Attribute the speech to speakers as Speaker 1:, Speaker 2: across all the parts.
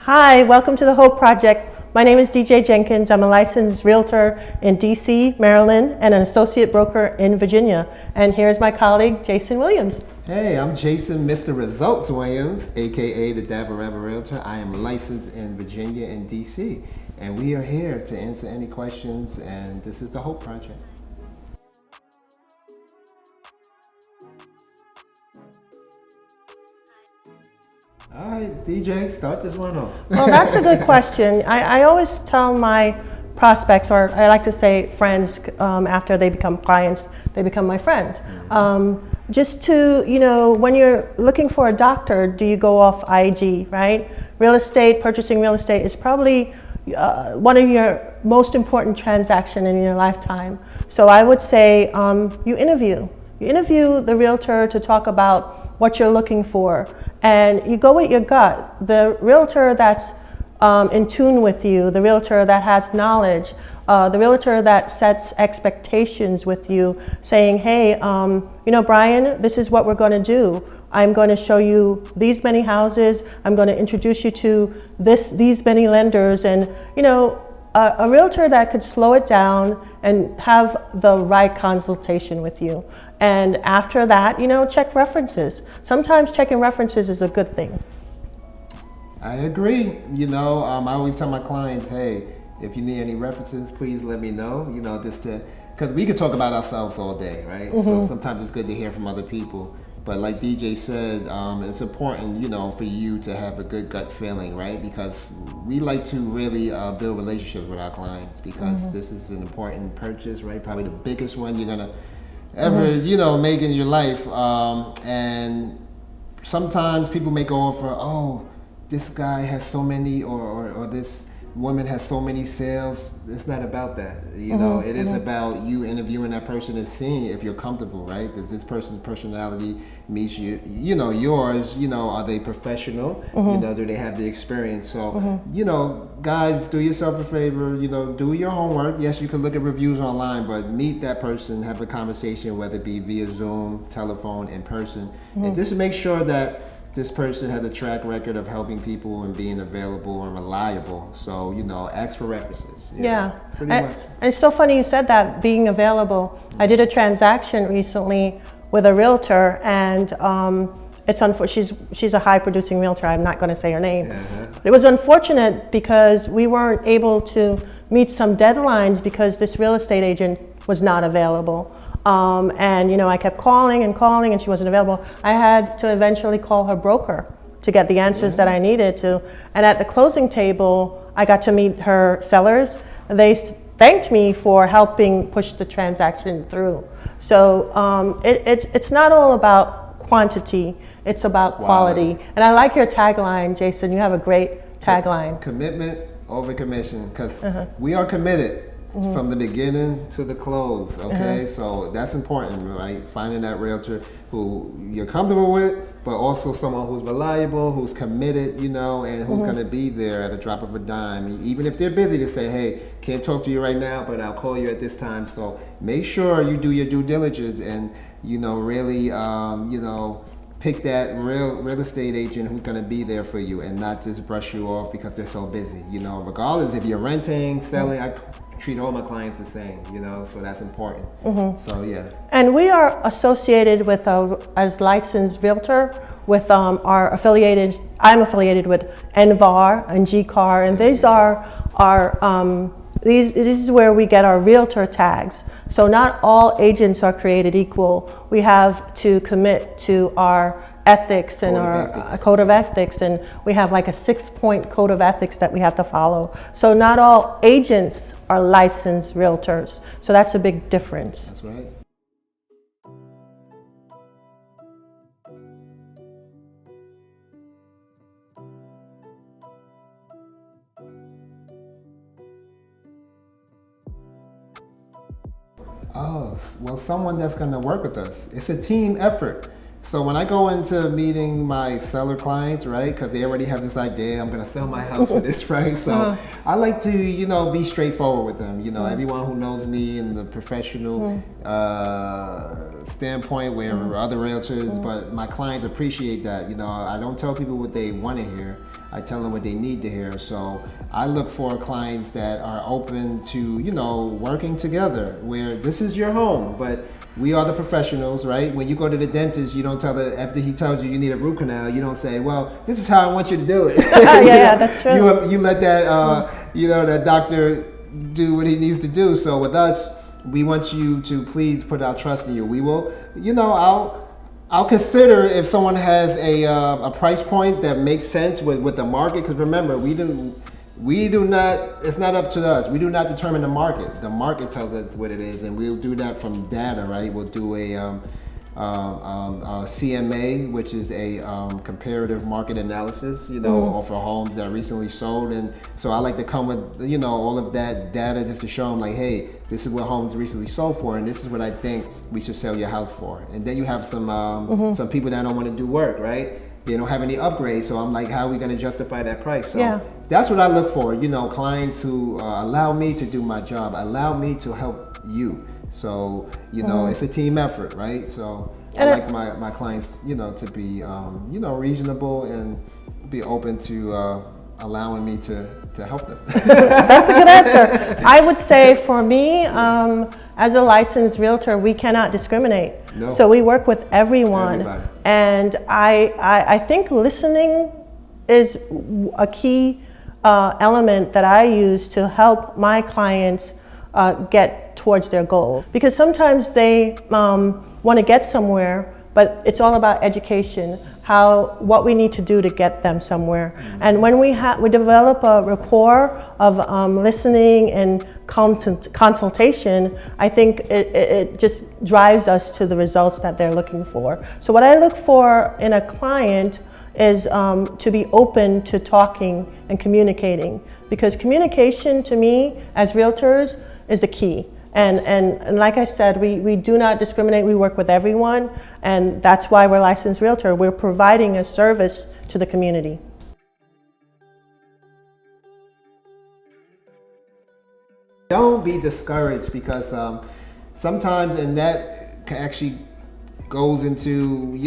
Speaker 1: Hi, welcome to the Hope Project. My name is DJ Jenkins. I'm a licensed realtor in DC, Maryland, and an associate broker in Virginia. And here's my colleague, Jason Williams.
Speaker 2: Hey, I'm Jason Mr. Results Williams, aka the Dabba Rabba Realtor. I am licensed in Virginia and DC, and we are here to answer any questions, and this is the Hope Project. All right, DJ, start this one off.
Speaker 1: Well, that's a good question. I always tell my prospects, or I like to say friends, after they become clients, they become my friend. Just to, when you're looking for a doctor, do you go off IG, right? Real estate, purchasing real estate is probably one of your most important transactions in your lifetime. So I would say you interview. You interview the realtor to talk about what you're looking for, and you go with your gut. The realtor that's in tune with you, the realtor that has knowledge, the realtor that sets expectations with you, saying, hey, Brian, this is what we're going to do. I'm going to show you these many houses. I'm going to introduce you to these many lenders, and a realtor that could slow it down and have the right consultation with you. And after that, check references. Sometimes checking references is a good thing.
Speaker 2: I agree. I always tell my clients, hey, if you need any references, please let me know, because we could talk about ourselves all day, right? Mm-hmm. So sometimes it's good to hear from other people. But like DJ said, it's important, for you to have a good gut feeling, right? Because we like to really build relationships with our clients, because this is an important purchase, right? Probably the biggest one you're gonna ever, make in your life. And sometimes people may go over, oh, this guy has so many, or this woman has so many sales. It's not about that. It is about you interviewing that person and seeing if you're comfortable, right? Does this person's personality meet yours? Are they professional? Do they have the experience? So, guys, do yourself a favor, do your homework. Yes, you can look at reviews online, but meet that person, have a conversation, whether it be via Zoom, telephone, in person, and just make sure that this person has a track record of helping people and being available and reliable. So, ask for references. Pretty much.
Speaker 1: And it's so funny you said that, being available. I did a transaction recently with a realtor, and it's unfortunate. She's a high producing realtor. I'm not going to say her name. It was unfortunate because we weren't able to meet some deadlines because this real estate agent was not available. And I kept calling and she wasn't available. I had to eventually call her broker to get the answers that I needed to. And at the closing table, I got to meet her sellers. They thanked me for helping push the transaction through. So it's not all about quantity, it's about quality. And I like your tagline, Jason. You have a great tagline.
Speaker 2: Commitment over commission, because we are committed. From the beginning to the close, okay? So that's important, right? Finding that realtor who you're comfortable with, but also someone who's reliable, who's committed, and who's gonna be there at a drop of a dime. Even if they're busy, to say, hey, can't talk to you right now, but I'll call you at this time. So make sure you do your due diligence and, really, pick that real estate agent who's going to be there for you and not just brush you off because they're so busy. Regardless if you're renting, selling, I treat all my clients the same, so that's important. So yeah. And
Speaker 1: we are associated with, as licensed realtor, with I'm affiliated with NVAR and GCAR, and these are our, this is where we get our realtor tags. So not all agents are created equal. We have to commit to our ethics and
Speaker 2: Code of
Speaker 1: our
Speaker 2: ethics.
Speaker 1: code of ethics, and we have like a 6-point code of ethics that we have to follow. So not all agents are licensed realtors. So that's a big difference.
Speaker 2: That's right. Oh, well, someone that's going to work with us. It's a team effort. So when I go into meeting my seller clients, right, because they already have this idea, I'm going to sell my house for this price. So I like to, be straightforward with them. Everyone who knows me in the professional standpoint, where other realtors, but my clients appreciate that. I don't tell people what they want to hear. I tell them what they need to hear. So I look for clients that are open to, working together, where this is your home, but we are the professionals, right? When you go to the dentist, you don't tell after he tells you need a root canal, you don't say, well, this is how I want you to do it.
Speaker 1: Yeah, that's true.
Speaker 2: You let that, that doctor do what he needs to do. So with us, we want you to please put our trust in you. We will, I'll consider if someone has a price point that makes sense with the market. Because remember, we do not. It's not up to us. We do not determine the market. The market tells us what it is, and we'll do that from data. Right? We'll do a CMA, which is a comparative market analysis. For homes that recently sold, and so I like to come with all of that data just to show them like, hey, this is what homes recently sold for, and this is what I think we should sell your house for. And then you have some people that don't want to do work, right? They don't have any upgrades, so I'm like, how are we going to justify that price? So that's what I look for, clients who allow me to do my job, allow me to help you. So, it's a team effort, right? So I like my clients, to be, reasonable and be open to allowing me to help them.
Speaker 1: That's a good answer. I would say for me, as a licensed realtor, we cannot discriminate.
Speaker 2: No.
Speaker 1: So we work with everyone.
Speaker 2: Everybody.
Speaker 1: And I think listening is a key element that I use to help my clients get towards their goal. Because sometimes they want to get somewhere, but it's all about education, what we need to do to get them somewhere. And when we develop a rapport of listening and consultation, I think it just drives us to the results that they're looking for. So what I look for in a client is to be open to talking and communicating, because communication to me as realtors is the key. And like I said, we do not discriminate. We work with everyone, and that's why we're licensed realtor. We're providing a service to the community.
Speaker 2: Don't be discouraged, because sometimes, and that actually goes into,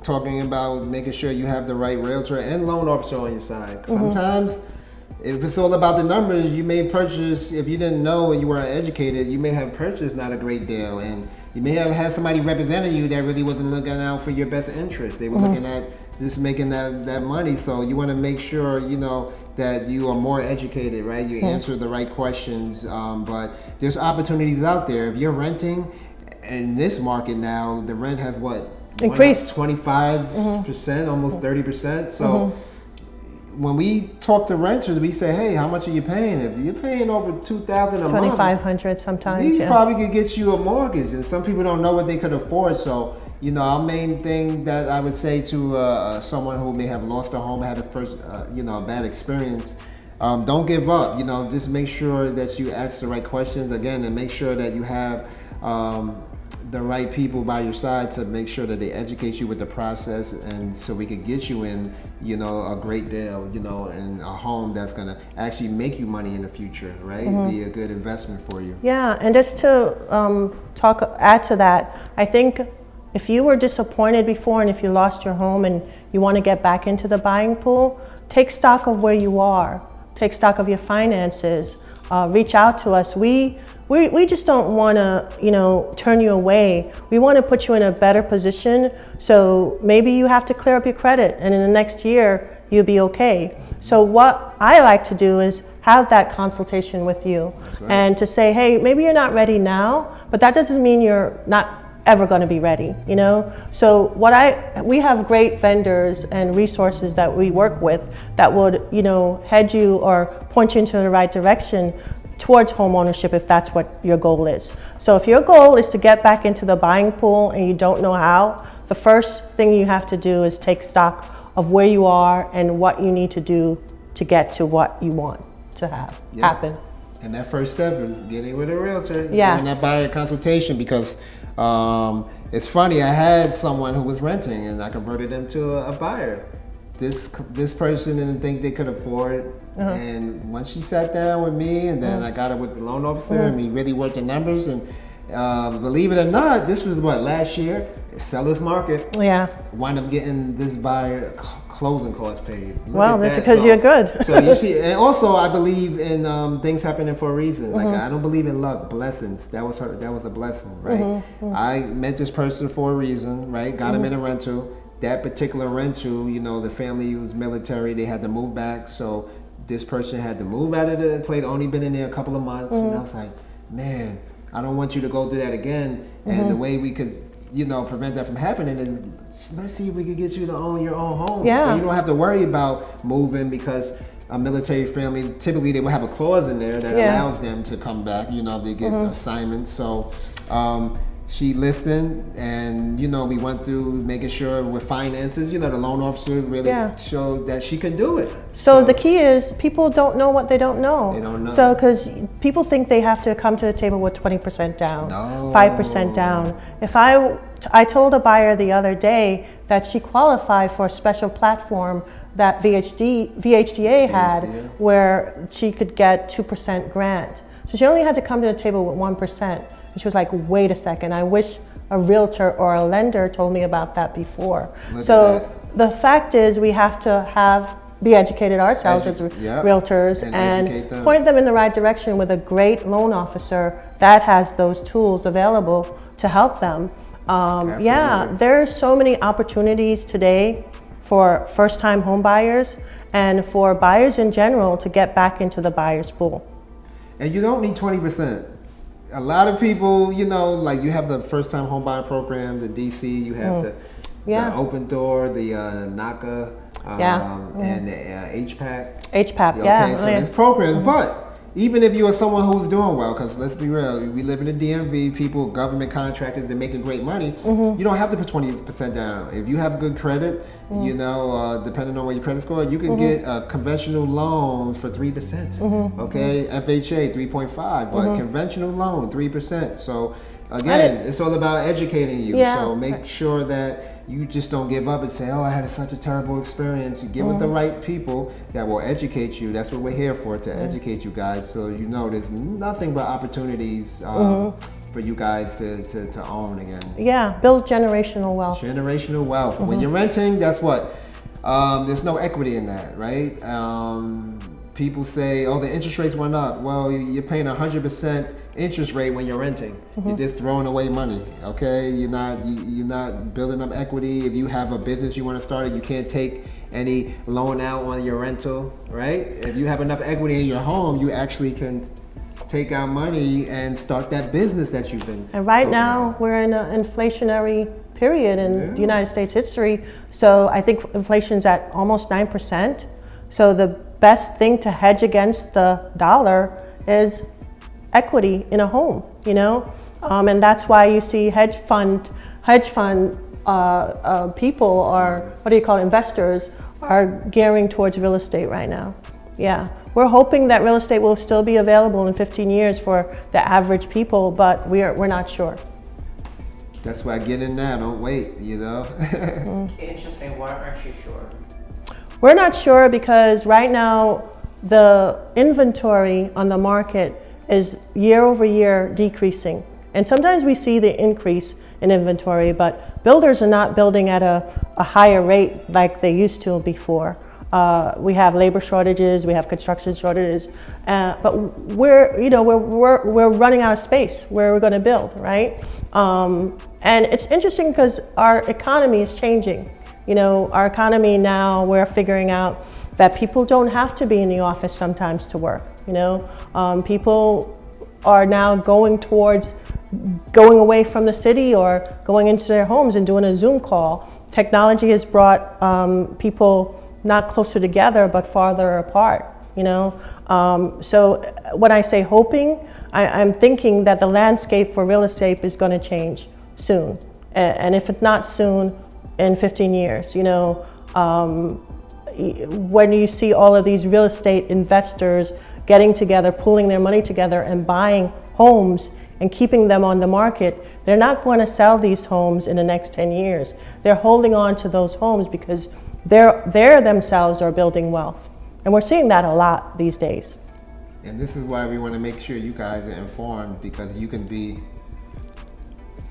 Speaker 2: talking about making sure you have the right realtor and loan officer on your side. Sometimes, if it's all about the numbers, you may purchase, if you didn't know and you weren't educated, you may have purchased not a great deal. And you may have had somebody representing you that really wasn't looking out for your best interest. They were looking at just making that money. So you want to make sure, that you are more educated, right? You answer the right questions. But there's opportunities out there. If you're renting in this market now, the rent has
Speaker 1: increased
Speaker 2: 25%, almost 30%. So when we talk to renters, we say, hey, how much are you paying? If you're paying over $2,000 a month,
Speaker 1: $2,500 sometimes.
Speaker 2: We probably could get you a mortgage, and some people don't know what they could afford. So, our main thing that I would say to someone who may have lost a home, had a first, a bad experience, don't give up. Just make sure that you ask the right questions again, and make sure that you have the right people by your side to make sure that they educate you with the process, and so we could get you in, a great deal, and a home that's gonna actually make you money in the future, right? Be a good investment for you.
Speaker 1: Yeah, and just to add to that, I think if you were disappointed before and if you lost your home and you want to get back into the buying pool, take stock of where you are, take stock of your finances, reach out to us. We just don't want to, turn you away. We want to put you in a better position. So maybe you have to clear up your credit, and in the next year, you'll be okay. So what I like to do is have that consultation with you, and to say, hey, maybe you're not ready now, but that doesn't mean you're not ever going to be ready, you know? So we have great vendors and resources that we work with that would, you know, head you or point you into the right direction towards home ownership if that's what your goal is. So if your goal is to get back into the buying pool and you don't know how, the first thing you have to do is take stock of where you are and what you need to do to get to what you want to have happen.
Speaker 2: And that first step is getting with a realtor,
Speaker 1: Yes.
Speaker 2: doing that buyer consultation, because it's funny, I had someone who was renting and I converted them to a buyer. This person didn't think they could afford it. And once she sat down with me, and then I got her with the loan officer, and we really worked the numbers. And believe it or not, this was last year, seller's market.
Speaker 1: Yeah.
Speaker 2: Wind up getting this buyer closing costs paid.
Speaker 1: Well, that's because you're good.
Speaker 2: So you see, and also I believe in things happening for a reason. Like I don't believe in luck, blessings. That was a blessing, right? I met this person for a reason, right? Got him in a rental. That particular rental, you know, the family was military, they had to move back, so this person had to move out of the place, only been in there a couple of months, and I was like, man, I don't want you to go through that again. And the way we could, you know, prevent that from happening is, let's see if we could get you to own your own home.
Speaker 1: Yeah.
Speaker 2: And you don't have to worry about moving, because a military family, typically they will have a clause in there that allows them to come back, you know, if they get assignments. So she listened, and you know, we went through making sure with finances, you know, the loan officer really showed that she could do it.
Speaker 1: So the key is people don't know what they don't know.
Speaker 2: They don't know.
Speaker 1: So because people think they have to come to the table with 20% down, 5% down. If I told a buyer the other day that she qualified for a special platform that VHDA had, where she could get 2% grant. So she only had to come to the table with 1%. And she was like, wait a second, I wish a realtor or a lender told me about that before. So the fact is, we have to be educated ourselves as realtors and point them in the right direction with a great loan officer that has those tools available to help them. There are so many opportunities today for first-time home buyers and for buyers in general to get back into the buyer's pool.
Speaker 2: And you don't need 20%. A lot of people, you know, like you have the first-time home buyer program, the DC, you have the Open Door, the NACA, and the HPAC.
Speaker 1: HPAC,
Speaker 2: okay, so there's programs, but even if you are someone who's doing well, because let's be real, we live in the DMV, people, government contractors, they're making great money. You don't have to put 20% down. If you have good credit, you know, depending on what your credit score, you can get conventional loans for 3%. Okay, FHA 3.5, but conventional loan 3%. So again, it's all about educating you. So make sure that you just don't give up and say, oh, I had such a terrible experience. You get with the right people that will educate you. That's what we're here for, to educate you guys. So you know there's nothing but opportunities for you guys to own again.
Speaker 1: Yeah, build generational wealth.
Speaker 2: Generational wealth. When you're renting, that's what? There's no equity in that, right? People say, oh, the interest rates went up. Well, you're paying 100% interest rate when you're renting. You're just throwing away money, okay? You're not building up equity. If you have a business you want to start, you can't take any loan out on your rental, right? If you have enough equity in your home, you actually can take out money and start that business that you've been.
Speaker 1: And right now, we're in an inflationary period in the United States history. So I think inflation's at almost 9%. So the best thing to hedge against the dollar is equity in a home, you know? And that's why you see hedge fund people, or what do you call it, investors, are gearing towards real estate right now. Yeah, we're hoping that real estate will still be available in 15 years for the average people, but we're not sure.
Speaker 2: That's why get in now, don't wait, you know?
Speaker 3: Interesting, why aren't you sure?
Speaker 1: We're not sure because right now the inventory on the market is year over year decreasing. And sometimes we see the increase in inventory, but builders are not building at a higher rate like they used to before. We have labor shortages, we have construction shortages, but we're running out of space where we're going to build, right? And it's interesting because our economy is changing. You know, our economy now, we're figuring out that people don't have to be in the office sometimes to work. You know, people are now going towards going away from the city or going into their homes and doing a Zoom call. Technology has brought people not closer together but farther apart, you know. So when I say hoping, I'm thinking that the landscape for real estate is going to change soon. And if it's not soon, in 15 years, you know, when you see all of these real estate investors getting together, pooling their money together and buying homes and keeping them on the market, they're not going to sell these homes in the next 10 years. They're holding on to those homes because they're themselves are building wealth. And we're seeing that a lot these days.
Speaker 2: And this is why we want to make sure you guys are informed, because you can be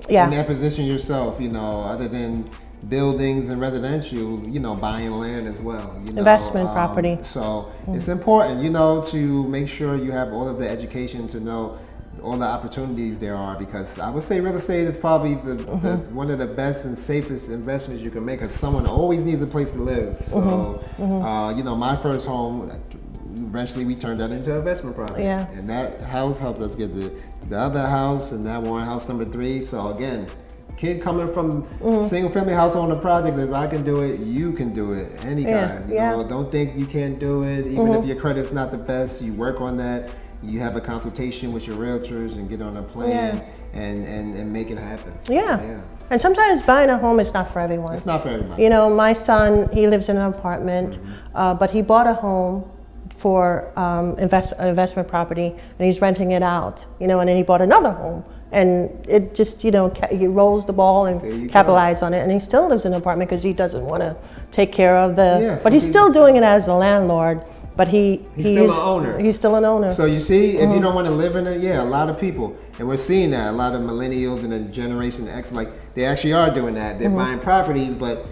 Speaker 2: in that position yourself, you know, other than buildings and residential, you know, buying land as well. You know,
Speaker 1: investment property.
Speaker 2: So it's important, you know, to make sure you have all of the education to know all the opportunities there are, because I would say real estate is probably the one of the best and safest investments you can make, because someone always needs a place to live. So, you know, my first home, eventually we turned that into investment property.
Speaker 1: Yeah.
Speaker 2: And that house helped us get the other house, and that one, house number 3. So again, kid coming from single family house on a project, if I can do it, you can do it. Any guy, you know, don't think you can't do it. Even if your credit's not the best, you work on that. You have a consultation with your realtors and get on a plan and make it happen.
Speaker 1: Yeah. And sometimes buying a home is not for everyone.
Speaker 2: It's not for everybody.
Speaker 1: You know, my son, he lives in an apartment, but he bought a home for investment property, and he's renting it out, you know, and then he bought another home. And it just, you know, he rolls the ball and capitalizes on it. And he still lives in an apartment because he doesn't want to take care of but he's still doing it as a landlord. But he's still an owner. He's still an owner.
Speaker 2: So you see, if you don't want to live in it, a lot of people, and we're seeing that, a lot of millennials and the Generation X, like, they actually are doing that. They're buying properties, but,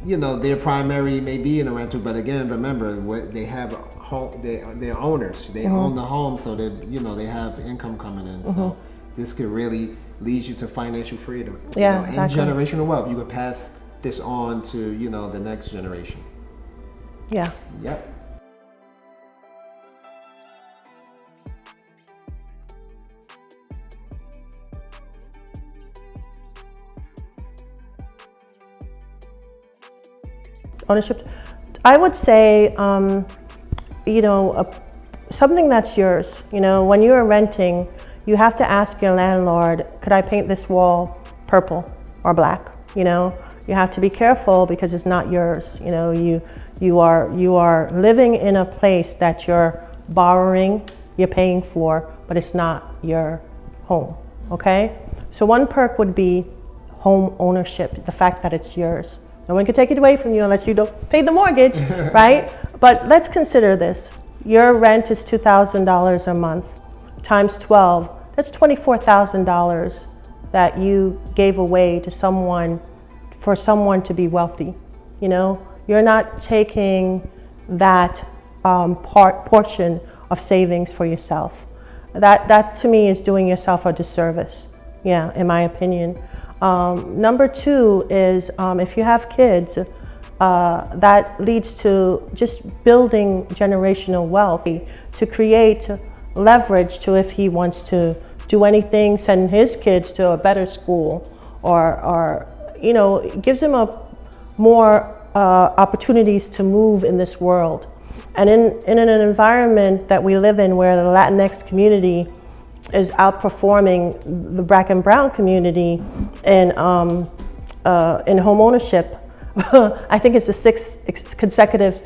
Speaker 2: you know, their primary may be in a rental. But again, remember, what they have home, they're owners. They own the home, so that, you know, they have income coming in. So this could really lead you to financial freedom.
Speaker 1: Yeah,
Speaker 2: you know,
Speaker 1: exactly.
Speaker 2: And generational wealth. You could pass this on to, you know, the next generation.
Speaker 1: Yeah.
Speaker 2: Yep.
Speaker 1: Ownership. I would say, you know, something that's yours. You know, when you're renting, you have to ask your landlord, could I paint this wall purple or black? You know, you have to be careful because it's not yours. You know, you are living in a place that you're borrowing, you're paying for, but it's not your home. Okay? So one perk would be home ownership, the fact that it's yours. No one can take it away from you unless you don't pay the mortgage, right? But let's consider this. Your rent is $2,000 a month times 12. That's $24,000 that you gave away to someone, for someone to be wealthy. You know, you're not taking that portion of savings for yourself. That to me is doing yourself a disservice. Yeah, in my opinion. Number 2 is if you have kids, that leads to just building generational wealth, to create leverage to, if he wants to do anything, send his kids to a better school, or you know, it gives him more opportunities to move in this world. And in an environment that we live in where the Latinx community is outperforming the Black and Brown community in home ownership. I think it's the 6th consecutive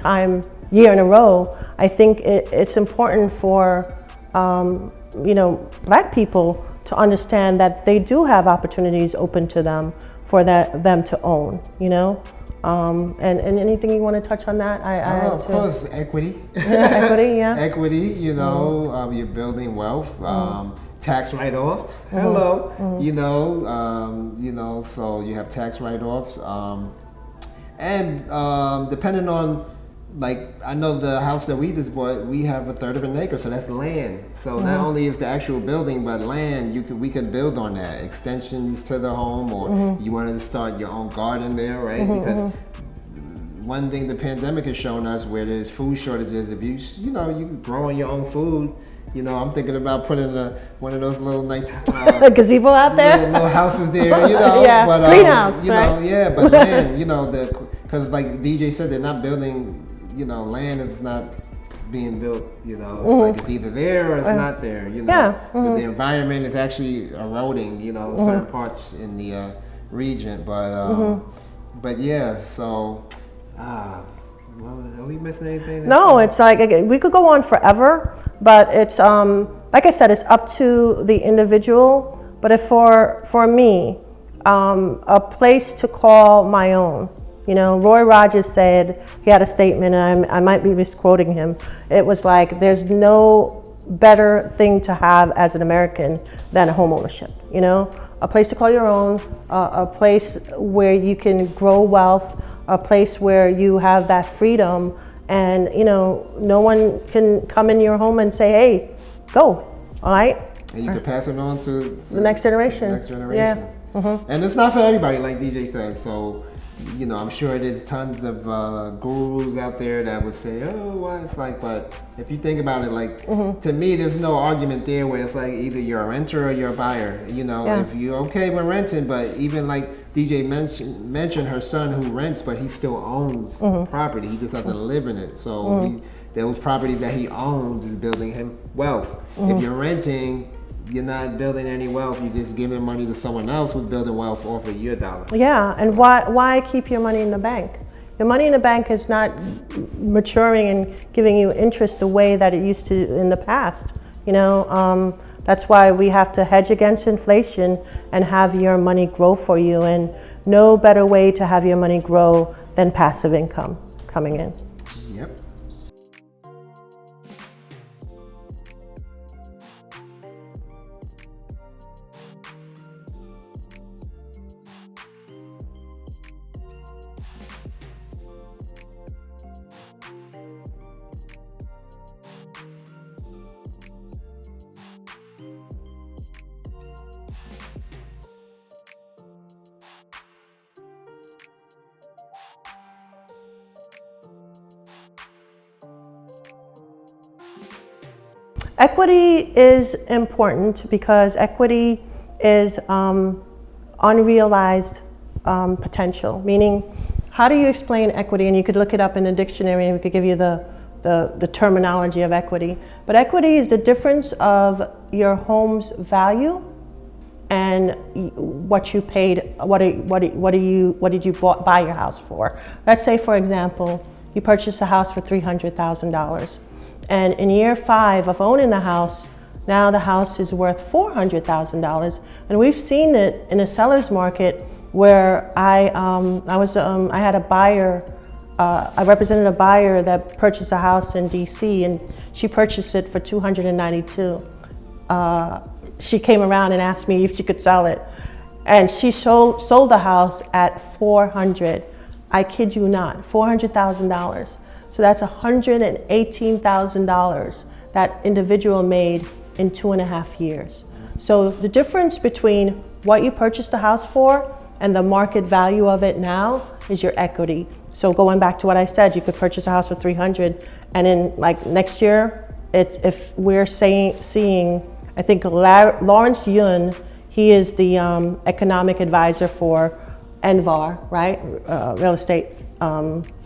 Speaker 1: year in a row. I think it's important for you know, Black people to understand that they do have opportunities open to them for them to own. You know. And anything you want to touch on that?
Speaker 2: Of course, equity.
Speaker 1: Equity, yeah.
Speaker 2: Equity, you know, you're building wealth. Tax write-offs. Hello. You know, so you have tax write-offs. And depending on, like, I know the house that we just bought, we have 1/3 of an acre, so that's land. So not only is the actual building, but land, we can build on that. Extensions to the home, or you wanted to start your own garden there, right? Because one thing the pandemic has shown us, where there's food shortages, if you know, you can grow your own food. You know, I'm thinking about putting one of those little nice
Speaker 1: gazebo out there.
Speaker 2: little houses there. You know,
Speaker 1: Yeah,
Speaker 2: but
Speaker 1: greenhouse,
Speaker 2: you
Speaker 1: right?
Speaker 2: know, yeah, but land. You know, because like DJ said, they're not building. You know, land is not being built. You know, it's like it's either there or it's not there. You know,
Speaker 1: Yeah,
Speaker 2: but the environment is actually eroding. You know, certain parts in the region, but yeah, so. Well, are we missing anything?
Speaker 1: No, it's like, again, we could go on forever, but it's, like I said, it's up to the individual. But if for me, a place to call my own, you know, Roy Rogers said, he had a statement, and I might be misquoting him. It was like, there's no better thing to have as an American than a home ownership, you know? A place to call your own, a place where you can grow wealth, a place where you have that freedom, and you know, no one can come in your home and say, hey, go, all right?
Speaker 2: And you can pass it on to
Speaker 1: The next generation.
Speaker 2: The next generation.
Speaker 1: Yeah.
Speaker 2: And it's not for everybody, like DJ said. So, you know, I'm sure there's tons of gurus out there that would say, oh, well, it's like, but if you think about it, like, to me, there's no argument there where it's like either you're a renter or you're a buyer. You know, if you're okay with renting, but even like DJ mentioned her son who rents, but he still owns property. He just doesn't live in it. So those properties that he owns is building him wealth. If you're renting, you're not building any wealth. You're just giving money to someone else who's building wealth off of your dollar.
Speaker 1: Yeah, and why keep your money in the bank? Your money in the bank is not maturing and giving you interest the way that it used to in the past. You know, that's why we have to hedge against inflation and have your money grow for you. And no better way to have your money grow than passive income coming in.
Speaker 2: Yep.
Speaker 1: Equity is important because equity is unrealized potential, meaning how do you explain equity? And you could look it up in the dictionary and we could give you the terminology of equity. But equity is the difference of your home's value and what you paid, what did you buy your house for? Let's say, for example, you purchased a house for $300,000. And in year 5 of owning the house, now the house is worth $400,000. And we've seen it in a seller's market where I had a buyer, I represented a buyer that purchased a house in DC, and she purchased it for $292,000. She came around and asked me if she could sell it. And she sold the house at $400,000. I kid you not, $400,000. So that's $118,000 that individual made in 2.5 years. So the difference between what you purchased the house for and the market value of it now is your equity. So going back to what I said, you could purchase a house for $300,000, and in like next year, if we're seeing, I think Lawrence Yun, he is the economic advisor for Envar, right? Real estate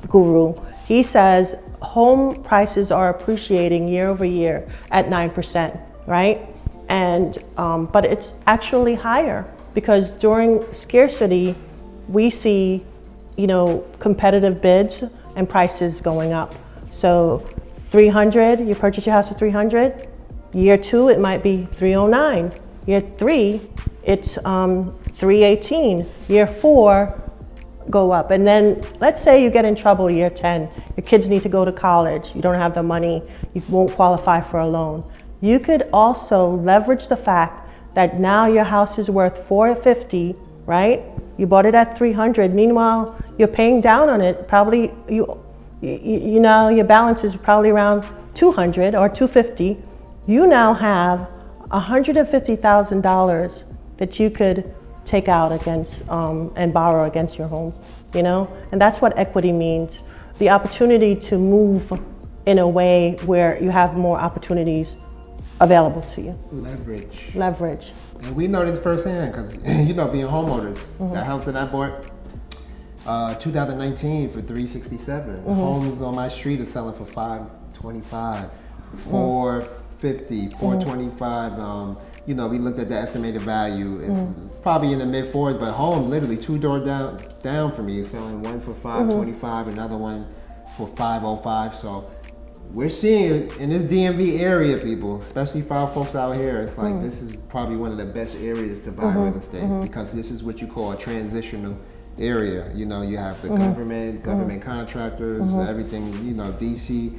Speaker 1: guru. He says home prices are appreciating year over year at 9%, right? And but it's actually higher because during scarcity, we see, you know, competitive bids and prices going up. So 300, you purchase your house for 300. Year 2, it might be 309. Year 3, it's 318. Year 4, go up. And then let's say you get in trouble year 10. Your kids need to go to college. You don't have the money. You won't qualify for a loan. You could also leverage the fact that now your house is worth $450, right? You bought it at 300. Meanwhile, you're paying down on it. Probably you know your balance is probably around 200 or 250. You now have $150,000 that you could take out against and borrow against your home, you know? And that's what equity means. the opportunity to move in a way where you have more opportunities available to you.
Speaker 2: Leverage.
Speaker 1: Leverage.
Speaker 2: And we know this firsthand because, you know, being homeowners, the house that I bought 2019 for 367. Homes on my street are selling for 525, 450, 425. You know, we looked at the estimated value. It's probably in the mid fours, but home literally 2 doors down from me is selling one for 525, another one for 505. So we're seeing in this DMV area, people, especially for our folks out here, it's like this is probably one of the best areas to buy real estate because this is what you call a transitional area. You know, you have the government contractors, everything, you know, DC.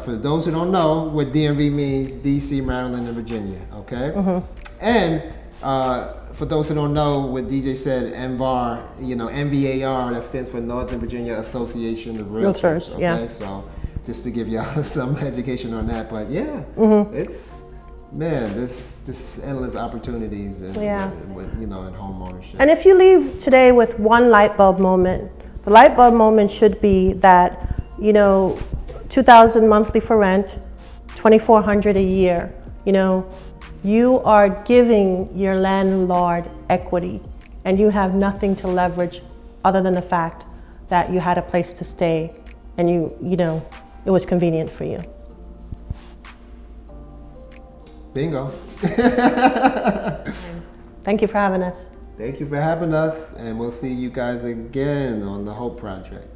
Speaker 2: For those who don't know what DMV means, DC, Maryland, and Virginia, okay? And for those who don't know what DJ said, MVAR, you know, MVAR, that stands for Northern Virginia Association of Realtors, okay?
Speaker 1: Yeah.
Speaker 2: So just to give y'all some education on that, but yeah, it's, man, this endless opportunities in, with, you know, in home ownership.
Speaker 1: And if you leave today with one light bulb moment, the light bulb moment should be that, you know, $2,000 monthly for rent, $2,400 a year, you know, you are giving your landlord equity and you have nothing to leverage other than the fact that you had a place to stay and you know, it was convenient for you.
Speaker 2: Bingo.
Speaker 1: Thank you for having us.
Speaker 2: Thank you for having us, and we'll see you guys again on the Hope Project.